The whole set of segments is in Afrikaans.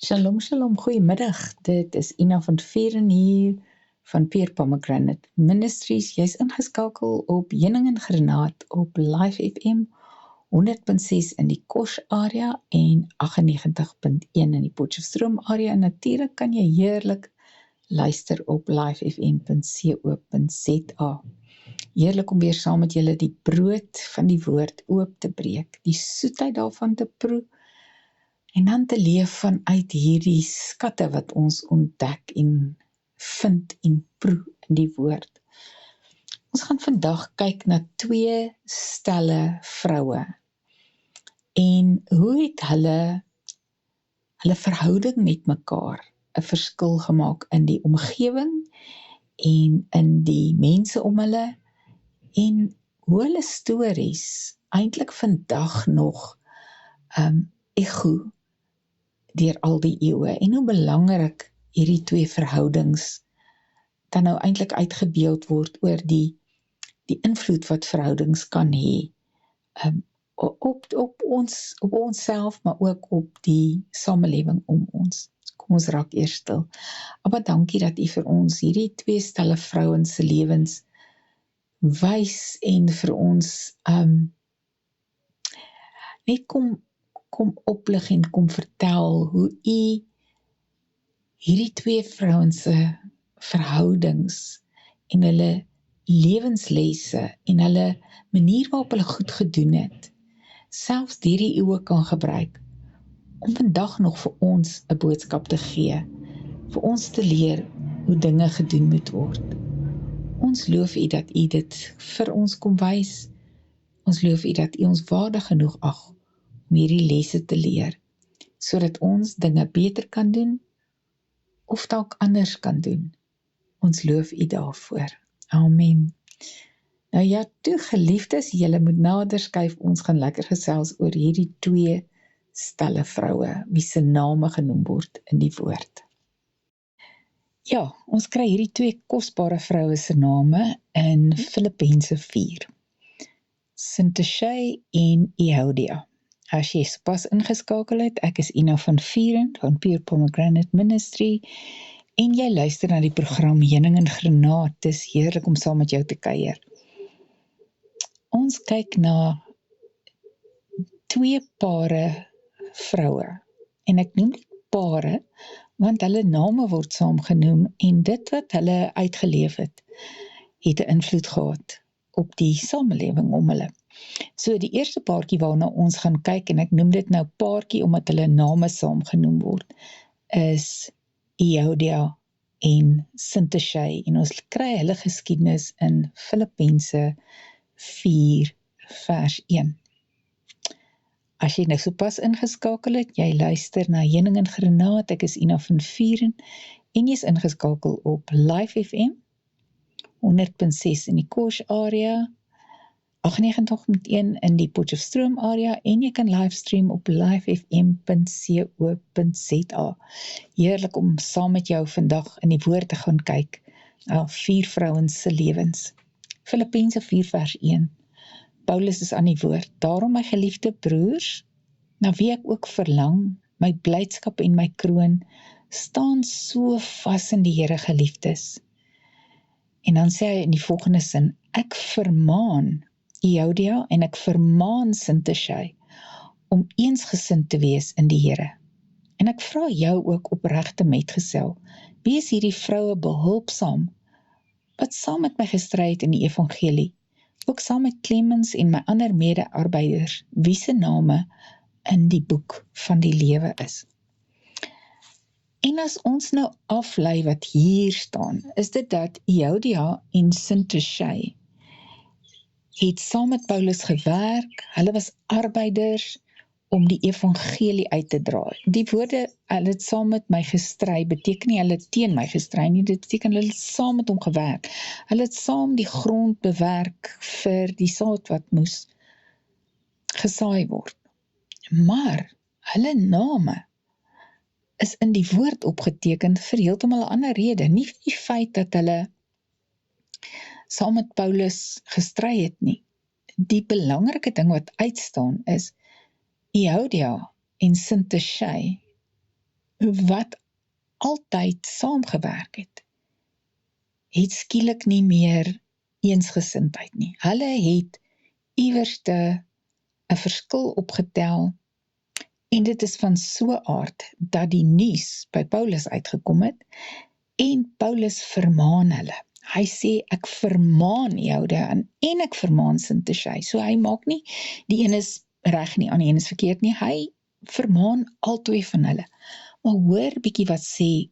Shalom, shalom, goeiemiddag. Dit is Ina van Vieren hier van Peer Pomegranate Ministries. Jy's ingeskakel op Heuning en Grenaat op Live FM 100.6 in die Kosh area en 98.1 in die Potchefstroom area. En natuurlijk kan jy heerlik luister op livefm.co.za. Heerlik om weer saam met julle die brood van die woord oop te breek, die soetheid daarvan te proe, en dan te leef vanuit hierdie skatte wat ons ontdek en vind en proe in die woord. Ons gaan vandag kyk na 2 stelle vroue en hoe het hulle verhouding met mekaar 'n verskil gemaak in die omgewing en in die mense om hulle en hoe hulle stories eintlik vandag nog ego deur al die eeue en hoe belangrik hierdie 2 verhoudings dan nou eintlik uitgebeeld word oor die invloed wat verhoudings kan hê op ons self, maar ook op die samelewing om ons. Kom ons raak eers stil. Abba, dankie dat U vir ons hierdie 2 stelle vrouens se lewens wys en vir ons net kom oplig en kom vertel hoe U hierdie 2 vrouens se verhoudings en hulle lewenslesse en hulle manier waarop hulle goed gedoen het, selfs hierdie eeue kan gebruik om vandag nog vir ons 'n boodskap te gee, vir ons te leer hoe dinge gedoen moet word. Ons loof U dat U dit vir ons kom wys. Ons loof U dat U ons waardig genoeg ag om hierdie lesse te leer, sodat ons dinge beter kan doen, of dalk anders kan doen. Ons loof U daarvoor. Amen. Nou ja, toe geliefdes, julle moet nader skuif, ons gaan lekker gesels oor hierdie 2 stelle vroue, wie se name genoem word in die woord. Ja, ons kry hierdie 2 kosbare vroue se name in Filippense 4. Syntyche en Euodia. As jy sopas ingeskakel het, ek is Ina van Vieren van Peer Pomegranate Ministry en jy luister na die program Heuning en Grenaat. Dis heerlik om saam met jou te kuier. Ons kyk na 2 pare vroue en ek noem dit pare want hulle name word saam genoem en dit wat hulle uitgeleef het 'n invloed gehad op die samelewing om hulle. So die eerste paartjie waarna ons gaan kyk, en ek noem dit nou paartjie omdat hulle name saam genoem word, is Euodia en Syntyche, en ons kry hulle geskiedenis in Filippense 4 vers 1. As jy nou sopas ingeskakel het, jy luister na Heuning en Grenaat, ek is Ina van Vieren, en jy is ingeskakel op Live FM 100.6 in die Kosh area, 98.1 in die Potchefstroom area en jy kan livestream op livefm.co.za. Heerlik om saam met jou vandag in die woord te gaan kyk na 4 vrouens se lewens. Filippense 4 vers 1. Paulus is aan die woord. Daarom my geliefde broers, na wie ek ook verlang, my blydskap en my kroon, staan so vas in die Here, geliefdes. En dan sê hy in die volgende sin, ek vermaan Euodia en ek vermaan Syntyche om eensgesind te wees in die Here. En ek vra jou ook opregte metgesel, wees hierdie vroue behulpsaam, wat saam met my gestry het in die evangelie, ook saam met Clemens en my ander mede-arbeiders, wie se name in die boek van die lewe is. En as ons nou aflei wat hier staan, is dit dat Euodia en Syntyche het saam met Paulus gewerk, hulle was arbeiders om die evangelie uit te dra. Die woorde, hulle het saam met my gestry, beteken nie hulle het teen my gestry nie, dit beteken hulle het saam met hom gewerk. Hulle het saam die grond bewerk vir die saad wat moes gesaai word. Maar hulle name is in die woord opgeteken vir heeltemal 'n ander rede, nie vir die feit dat hulle saam met Paulus gestry het nie. Die belangrike ding wat uitstaan is, Euodia en Syntyche wat altyd saamgewerk het skielik nie meer eensgesindheid nie. Hulle het iewerste 'n verskil opgetel, en dit is van so aard dat die nuus by Paulus uitgekom het, en Paulus vermaan hulle. Hy sê, ek vermaan Euodia en ek vermaan Syntyche. So hy maak nie, die een is reg nie, aan die een is verkeerd nie, hy vermaan albei van hulle. Maar hoor bietjie wat sê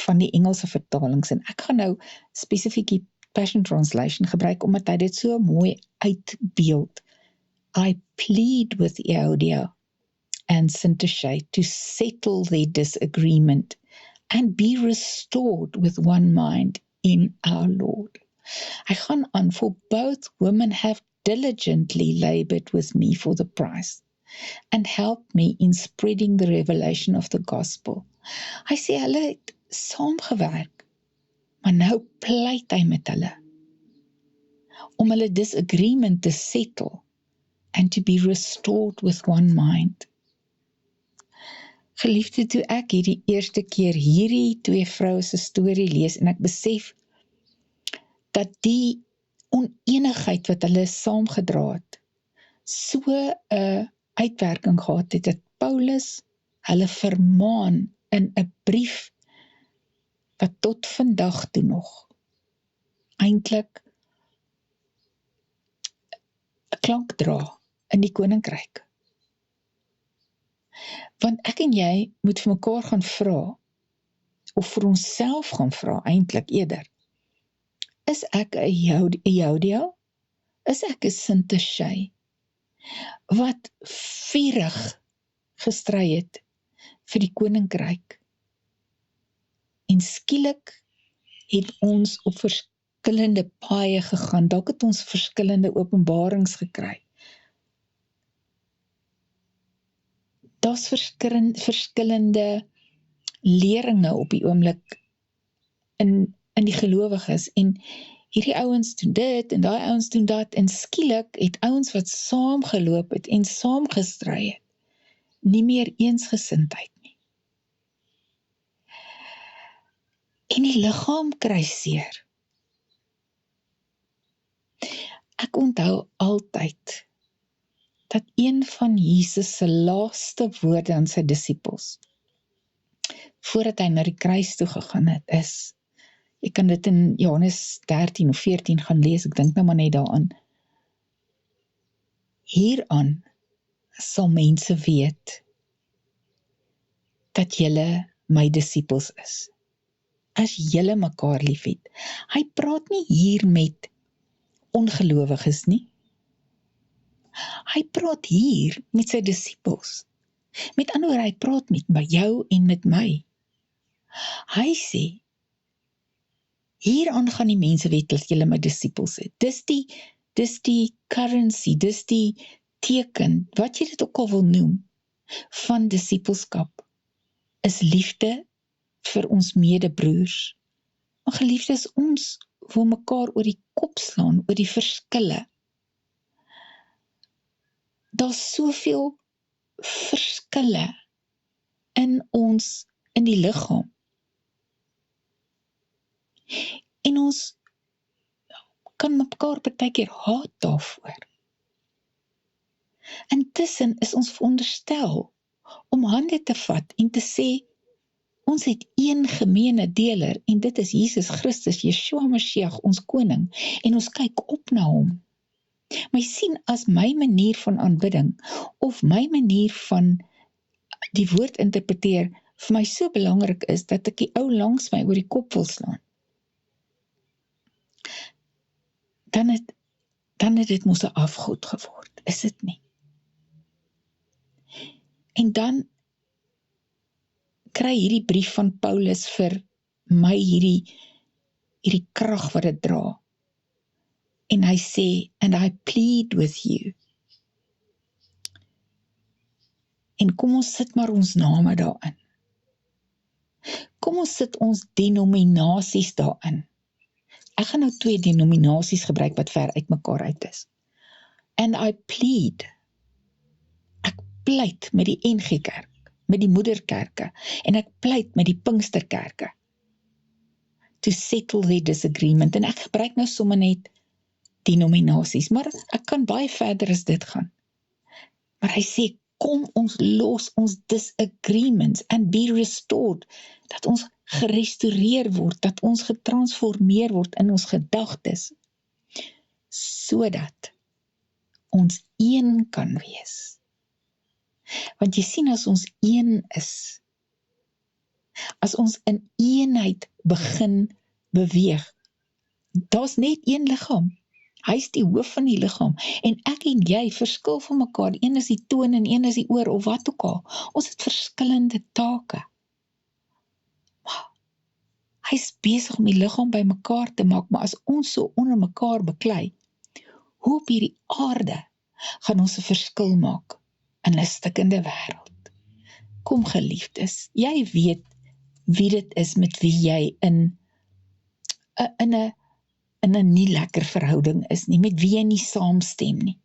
van die Engelse vertalings, en ek gaan nou spesifiek die Passion Translation gebruik, omdat hy dit so mooi uitbeeld. I plead with Euodia and Syntyche to settle their disagreement and be restored with one mind in our Lord. Hy gaan aan, for both women have diligently labored with me for the prize and helped me in spreading the revelation of the gospel. Hy sê, hulle het saamgewerk, maar nou pleit hy met hulle, om hulle disagreement te settle and to be restored with one mind. Geliefde, toe ek hierdie eerste keer hierdie twee vroue se storie lees, en ek besef dat die oneenigheid wat hulle saamgedra het, so 'n uitwerking gehad het, dat Paulus hulle vermaan in 'n brief wat tot vandag toe nog eintlik 'n klank dra in die koninkryk. Want ek en jy moet vir mekaar gaan vra, of vir onsself gaan vra, eintlik eerder, is ek 'n Euodia? Is ek 'n Syntyche? Wat vurig gestry het vir die koninkryk. En skielik het ons op verskillende paaie gegaan, dalk het ons verskillende openbarings gekry. Daar's verskillende leringe op die oomblik in die gelowiges, en hierdie ouens doen dit, en daai ouens doen dat, en skielik het ouens wat saamgeloop het, en saamgestry het, nie meer eensgesindheid nie. En die liggaam kry seer. Ek onthou altyd, dat een van Jesus se laaste woorde aan sy disippels, voordat hy na die kruis toe gegaan het, is, jy kan dit in Johannes 13 of 14 gaan lees, ek dink nou maar net daaraan, hieraan sal mense weet, dat julle my disippels is, as julle mekaar lief het. Hy praat nie hier met ongelowiges nie, hy praat hier met sy disippels. Met ander woorde, hy praat met jou en met my. Hy sê, hieraan gaan die mense weet dat julle my disippels is. Dis die currency, dis die teken, wat jy dit ook al wil noem, van disippelskap, is liefde vir ons medebroers. Maar geliefdes, ons wil mekaar oor die kop slaan, oor die verskille. Daar's soveel verskille in ons, in die liggaam. En ons kan mekaar partykeer haat daarvoor. Intussen is ons veronderstel om hande te vat en te sê, ons het een gemeene deler, en dit is Jesus Christus, Yeshua Mashiach, ons koning, en ons kyk op na hom. Maar jy sien, as my manier van aanbidding, of my manier van die woord interpreteer, vir my so belangrik is, dat ek die ou langs my oor die kop wil slaan, dan het dit mos 'n afgod geword, is dit nie? En dan kry hierdie brief van Paulus vir my hierdie krag wat dit dra. En hy sê, and I plead with you. En kom ons sit maar ons name daarin. Kom ons sit ons denominasies daarin. Ek gaan nou 2 denominasies gebruik wat ver uit mekaar uit is. And I plead. Ek pleit met die NG Kerk, met die moederkerke en ek pleit met die Pinksterkerke to settle their disagreement. En ek gebruik nou sommer net denominasies, maar ek kan baie verder as dit gaan. Maar hy sê, kom ons los ons disagreements and be restored, dat ons gerestoreer word, dat ons getransformeer word in ons gedagtes, sodat ons een kan wees. Want jy sien, as ons een is, as ons in eenheid begin beweeg, daar's net een liggaam. Hy is die hoof van die liggaam. En ek en jy verskil van mekaar. Een is die toon en een is die oor of wat ook al. Ons het verskillende take. Maar hy is besig om die liggaam by mekaar te maak, maar as ons so onder mekaar beklei, hoe op hierdie aarde gaan ons 'n verskil maak in 'n stikkende wêreld? Kom geliefdes, jy weet wie dit is met wie jy in 'n nie lekker verhouding is nie, met wie jy nie saamstem nie.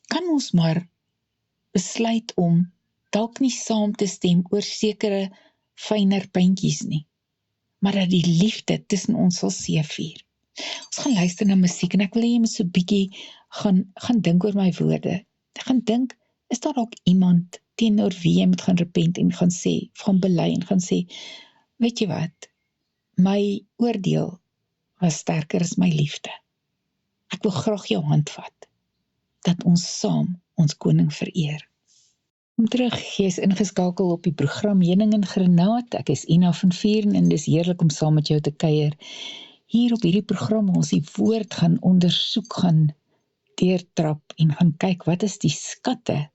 Kan ons maar besluit om dalk nie saam te stem oor sekere fynere puntjies nie, maar dat die liefde tussen ons sal seëvier. Ons gaan luister na musiek en ek wil hê jy moet so 'n bietjie gaan dink oor my woorde. Ek gaan dink, is daar dalk iemand teenoor wie jy moet gaan repent en gaan sê, of gaan bely en gaan sê, weet jy wat, my oordeel was sterker as my liefde. Ek wil graag jou hand vat, dat ons saam ons koning vereer. Kom terug, jy is ingeskakel op die program Heuning en Granaat. Ek is Ina van Vuren en dis heerlik om saam met jou te kuier. Hier op hierdie program ons die woord gaan ondersoek, gaan deurtrap en gaan kyk wat is die skatte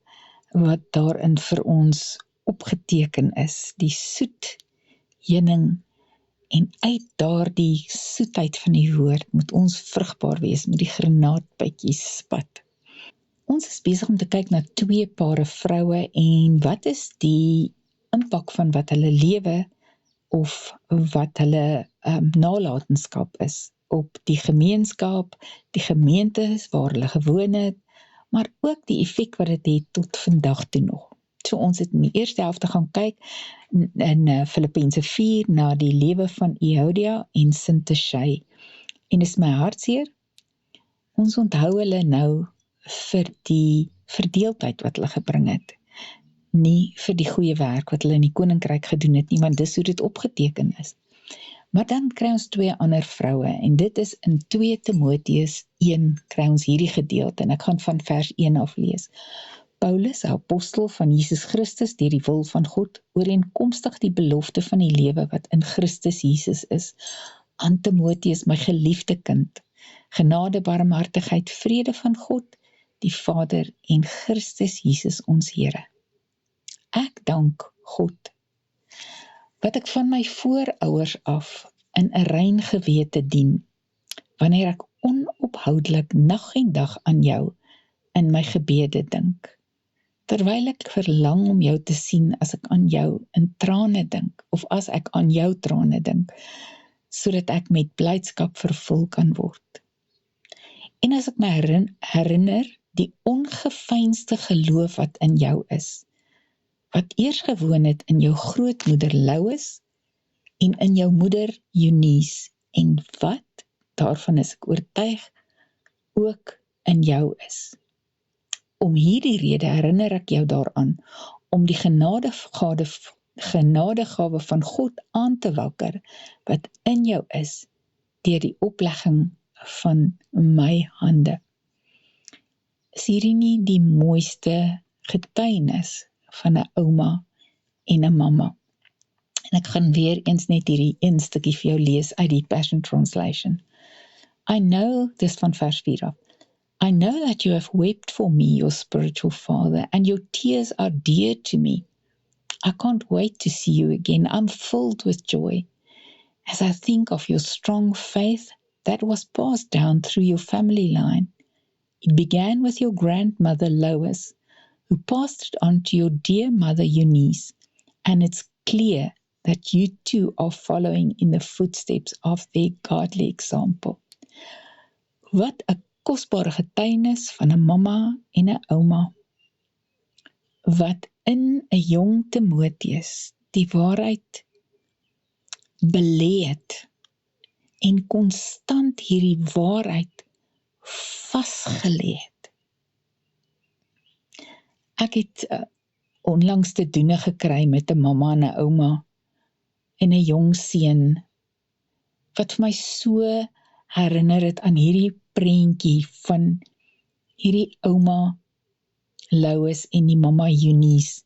wat daarin vir ons opgeteken is. Die soet heuning. En uit daardie soetheid van die woord moet ons vrugbaar wees met die granaatbytjies spat. Ons is besig om te kyk na 2 pare vroue en wat is die impak van wat hulle lewe of wat hulle nalatenskap is op die gemeenskap, die gemeentes waar hulle gewoon het, maar ook die effek wat dit het tot vandag toe nog. So ons het in die eerste helfte gaan kyk in Filippense 4 na die lewe van Euodia en Syntyche. En is my hartseer, ons onthou hulle nou vir die verdeeldheid wat hulle gebring het. Nie vir die goeie werk wat hulle in die koninkryk gedoen het nie, want dis hoe dit opgeteken is. Maar dan kry ons 2 ander vroue, en dit is in 2 Timoteus 1 kry ons hierdie gedeelte, en ek gaan van vers 1 af lees. Paulus, 'n apostel van Jesus Christus deur die wil van God, ooreenkomstig die belofte van die lewe wat in Christus Jesus is, aan Timoteus, my geliefde kind, genade, barmhartigheid, vrede van God, die Vader en Christus Jesus ons Here. Ek dank God, wat ek van my voorouers af in 'n rein gewete dien, wanneer ek onophoudelik nag en dag aan jou in my gebede dink. Terwyl ek verlang om jou te sien as ek aan jou in trane dink, of as ek aan jou trane dink, sodat ek met blydskap vervul kan word. En as ek my herinner die ongeveinsde geloof wat in jou is, wat eers gewoon het in jou grootmoeder Lois en in jou moeder Eunice, en wat, daarvan is ek oortuig, ook in jou is. Om hierdie rede herinner ek jou daaraan, om die genadegawe van God aan te wakker, wat in jou is, deur die oplegging van my hande. Is hierdie nie die mooiste getuienis van 'n ouma en 'n mamma? En ek gaan weer eens net hierdie een stukkie vir jou lees uit die Passion Translation. I know, dis van vers 4 af, I know that you have wept for me, your spiritual father, and your tears are dear to me. I can't wait to see you again. I'm filled with joy as I think of your strong faith that was passed down through your family line. It began with your grandmother Lois, who passed it on to your dear mother Eunice, and it's clear that you too are following in the footsteps of their godly example. Wat 'n kosbare getuienis van 'n mamma en 'n ouma, wat in 'n jong Timoteus die waarheid belê het en konstant hierdie waarheid vasgelê het. Ek het onlangs te doen gekry met 'n mamma en 'n ouma en 'n jong seun wat vir my so herinner het aan hierdie prentjie van hierdie ouma Louis en die mamma Eunice.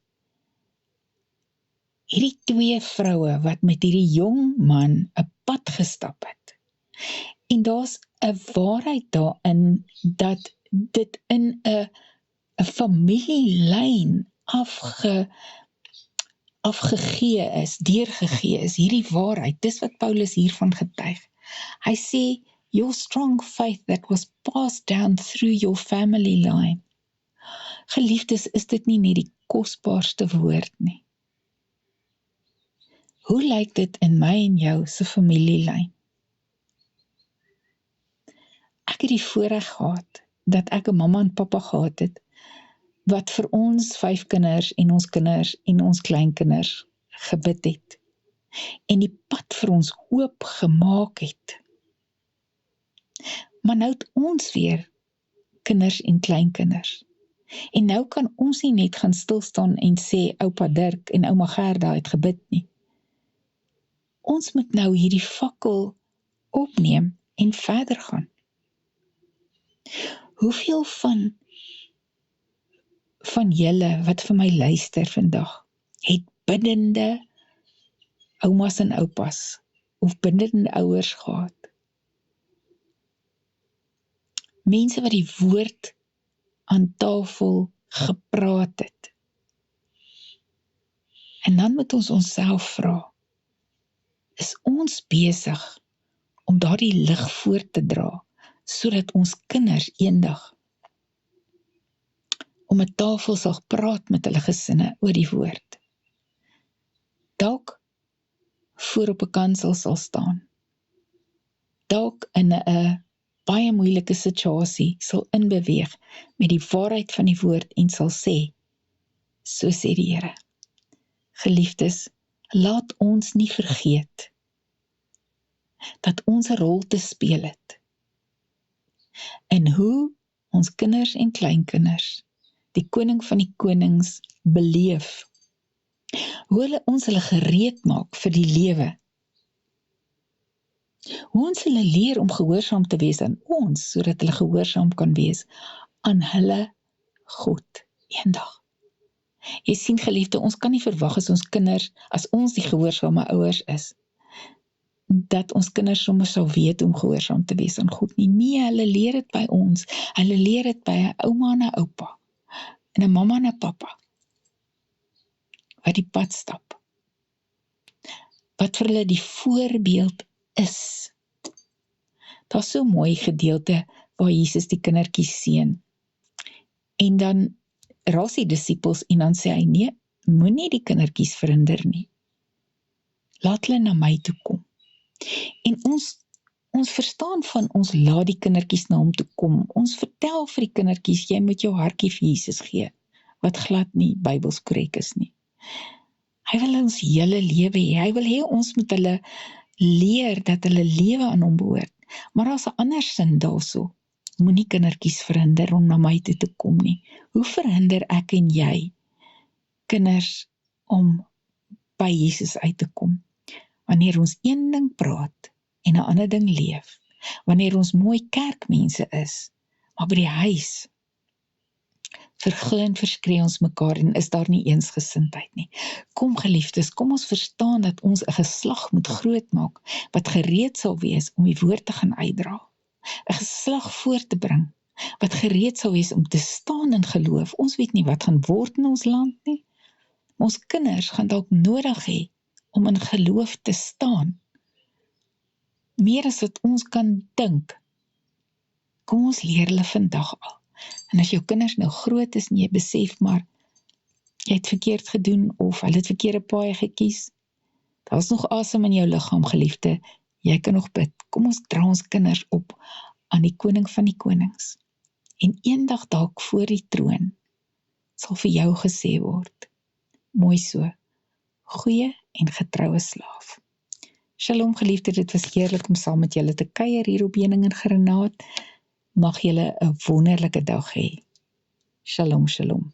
Hierdie twee vroue wat met hierdie jong man 'n pad gestap het. En daar's 'n waarheid daarin dat dit in 'n familielyn afgegee is, deurgegee is, hierdie waarheid. Dis wat Paulus hiervan getuig. Hy sê, your strong faith that was passed down through your family line. Geliefdes, is dit nie net die kosbaarste woord nie? Hoe lyk dit in my en jou se familielyn? Ek het die voorreg gehad, dat ek 'n mamma en pappa gehad het, wat vir ons 5 kinders en ons kleinkinders gebid het, en die pad vir ons oop gemaak het. Maar nou het ons weer kinders en kleinkinders. En nou kan ons nie net gaan stilstaan en sê, oupa Dirk en ouma Gerda het gebid nie. Ons moet nou hierdie fakkel opneem en verder gaan. Hoeveel van julle wat vir my luister vandag, het biddende oumas en oupas, of biddende ouers gehad? Mense wat die woord aan tafel gepraat het. En dan moet ons onsself vra, is ons besig om daardie lig voor te dra, sodat ons kinders eendag om 'n tafel sal praat met hulle gesinne oor die woord. Dalk voor op 'n kansel sal staan. Dalk in 'n baie moeilike situasie sal inbeweeg met die waarheid van die woord en sal sê, so sê die Here. Geliefdes, laat ons nie vergeet dat ons 'n rol te speel het in hoe ons kinders en kleinkinders die koning van die konings beleef, hoe ons hulle gereed maak vir die lewe, hoe ons hulle leer om gehoorsaam te wees aan ons, sodat hulle gehoorsaam kan wees aan hulle God eendag. Jy sien geliefde, ons kan nie verwag as ons kinders, as ons die gehoorsame ouers is, dat ons kinders sommer sal weet om gehoorsaam te wees aan God nie. Nee, hulle leer dit by ons. Hulle leer dit by 'n ouma en 'n oupa, en 'n mamma en 'n pappa, wat die pad stap, wat vir hulle die voorbeeld is. Daar's so 'n mooi gedeelte waar Jesus die kindertjies seën. En dan raas die disippels en dan sê hy, nee, moenie die kindertjies verhinder nie. Laat hulle na my toe kom. En ons verstaan van ons laat die kindertjies na hom toe kom. Ons vertel vir die kindertjies, jy moet jou hartjie vir Jesus gee, wat glad nie Bybels korrek is nie. Hy wil ons hele lewe hê. Hy wil hê ons moet hulle leer dat hulle lewe aan hom behoort. Maar daar's 'n ander sin daarso. Moenie kindertjies verhinder om na my toe te kom nie. Hoe verhinder ek en jy kinders om by Jesus uit te kom? Wanneer ons een ding praat en 'n ander ding leef. Wanneer ons mooi kerkmense is, maar by die huis vergil en verskree ons mekaar en is daar nie eensgesindheid nie. Kom geliefdes, kom ons verstaan dat ons 'n geslag moet grootmaak wat gereed sal wees om die woord te gaan uitdra. 'n Geslag voor te bring wat gereed sal wees om te staan in geloof. Ons weet nie wat gaan word in ons land nie. Ons kinders gaan dalk nodig hê om in geloof te staan. Meer as wat ons kan dink. Kom ons leer hulle vandag al. En as jou kinders nou groot is en jy besef maar, jy het verkeerd gedoen of hulle het verkeerde paaie gekies, daar is nog asem in jou liggaam, geliefde, jy kan nog bid. Kom ons dra ons kinders op aan die koning van die konings. En eendag dalk voor die troon sal vir jou gesê word, Mooi so. Goeie en getroue slaaf. Shalom geliefde, dit was heerlik om saam met julle te kuier hier op Heuning en Granaat. Mag julle 'n wonderlike dag hê. Shalom, shalom.